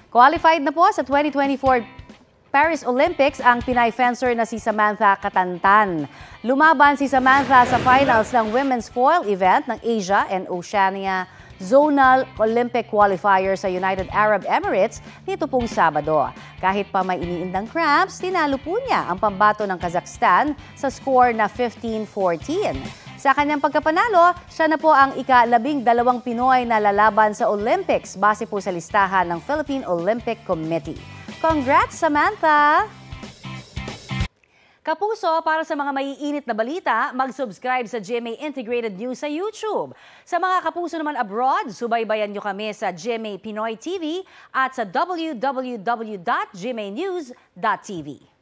Qualified na po sa 2024 Paris Olympics ang Pinay fencer na si Samantha Katantan. Lumaban si Samantha sa finals ng women's foil event ng Asia and Oceania Zonal Olympic Qualifier sa United Arab Emirates nito pong Sabado. Kahit pa may iniindang cramps, tinalo po niya ang pambato ng Kazakhstan sa score na 15-14. Sa kanyang pagkapanalo, siya na po ang ika-12 Pinoy na lalaban sa Olympics base po sa listahan ng Philippine Olympic Committee. Congrats, Samantha! Kapuso, para sa mga maiinit na balita, mag-subscribe sa GMA Integrated News sa YouTube. Sa mga kapuso naman abroad, subaybayan nyo kami sa GMA Pinoy TV at sa www.gmanews.tv.